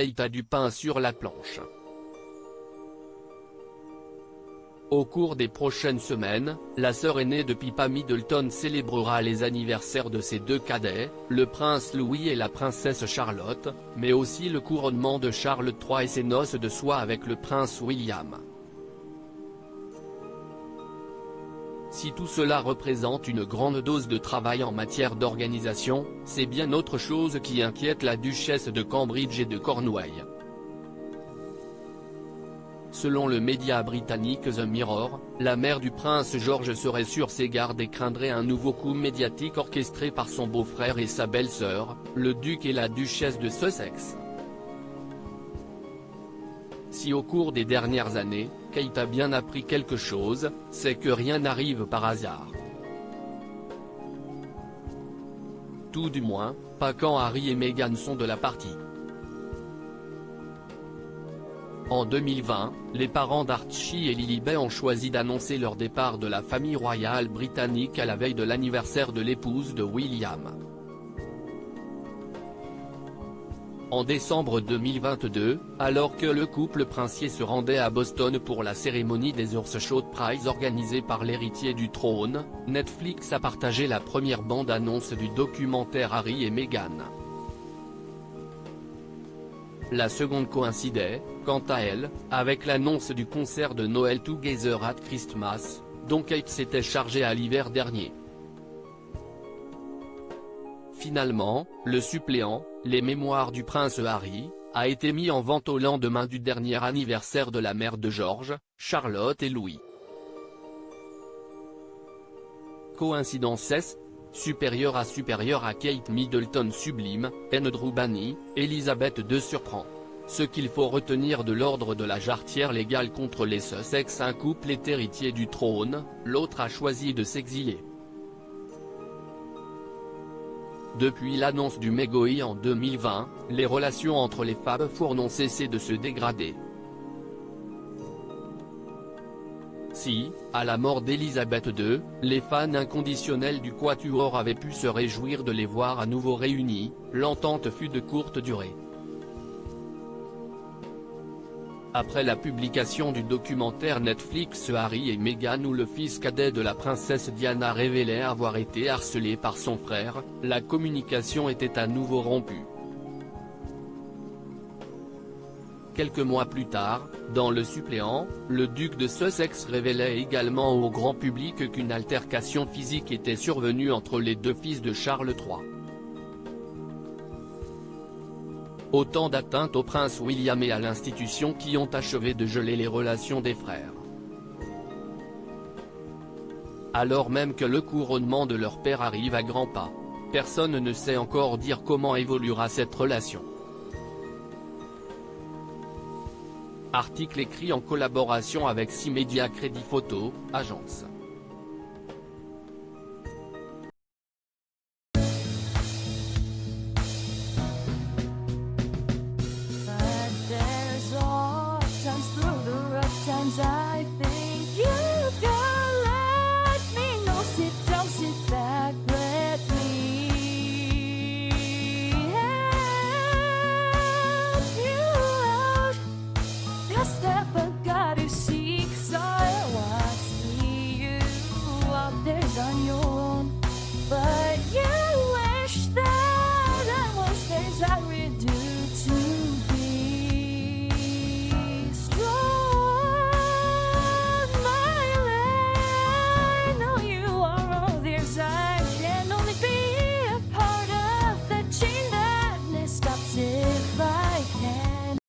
Kate a du pain sur la planche. Au cours des prochaines semaines, la sœur aînée de Pippa Middleton célébrera les anniversaires de ses deux cadets, le prince Louis et la princesse Charlotte, mais aussi le couronnement de Charles III et ses noces de soie avec le prince William. Si tout cela représente une grande dose de travail en matière d'organisation, c'est bien autre chose qui inquiète la duchesse de Cambridge et de Cornouailles. Selon le média britannique The Mirror, la mère du prince George serait sur ses gardes et craindrait un nouveau coup médiatique orchestré par son beau-frère et sa belle-sœur, le duc et la duchesse de Sussex. Si au cours des dernières années, Kate a bien appris quelque chose, c'est que rien n'arrive par hasard. Tout du moins, pas quand Harry et Meghan sont de la partie. En 2020, les parents d'Archie et Lilibet ont choisi d'annoncer leur départ de la famille royale britannique à la veille de l'anniversaire de l'épouse de William. En décembre 2022, alors que le couple princier se rendait à Boston pour la cérémonie des Earthshot Prize organisée par l'héritier du trône, Netflix a partagé la première bande-annonce du documentaire Harry et Meghan. La seconde coïncidait, quant à elle, avec l'annonce du concert de Noël Together at Christmas, dont Kate s'était chargée à l'hiver dernier. Finalement, le suppléant, Les Mémoires du prince Harry, a été mis en vente au lendemain du dernier anniversaire de la mère de George, Charlotte et Louis. Coïncidence supérieure à Kate Middleton sublime, Andrew Banney, Elisabeth II surprend. Ce qu'il faut retenir de l'ordre de la jarretière légale contre les Sussex, un couple est héritier du trône, l'autre a choisi de s'exiler. Depuis l'annonce du mégoï en 2020, les relations entre les femmes n'ont cessé de se dégrader. Si, à la mort d'Elisabeth II, les fans inconditionnels du quatuor avaient pu se réjouir de les voir à nouveau réunis, l'entente fut de courte durée. Après la publication du documentaire Netflix Harry et Meghan où le fils cadet de la princesse Diana révélait avoir été harcelé par son frère, la communication était à nouveau rompue. Quelques mois plus tard, dans Le Suppléant, le duc de Sussex révélait également au grand public qu'une altercation physique était survenue entre les deux fils de Charles III. Autant d'atteintes au prince William et à l'institution qui ont achevé de geler les relations des frères. Alors même que le couronnement de leur père arrive à grands pas, personne ne sait encore dire comment évoluera cette relation. Article écrit en collaboration avec 6 Médias Crédit Photo, agence.